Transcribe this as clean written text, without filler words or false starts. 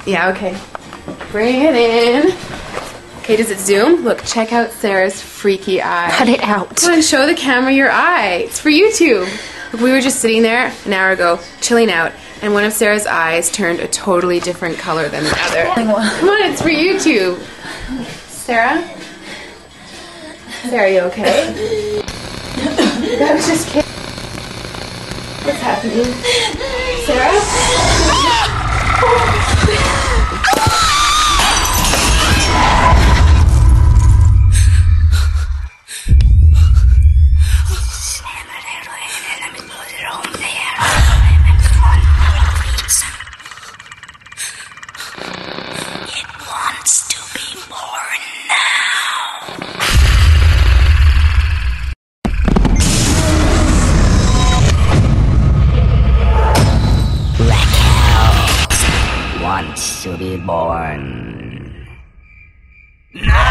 Yeah, okay. Bring it in. Okay, does it zoom? Look, check out Sarah's freaky eye. Cut it out. Come on, show the camera your eye. It's for YouTube. Look, we were just sitting there an hour ago, chilling out, and one of Sarah's eyes turned a totally different color than the other. Come on, it's for YouTube. Sarah? Sarah, are you okay? That was just kidding. What's happening? Sarah? It wants to be born now. Raquel wants to be born. No!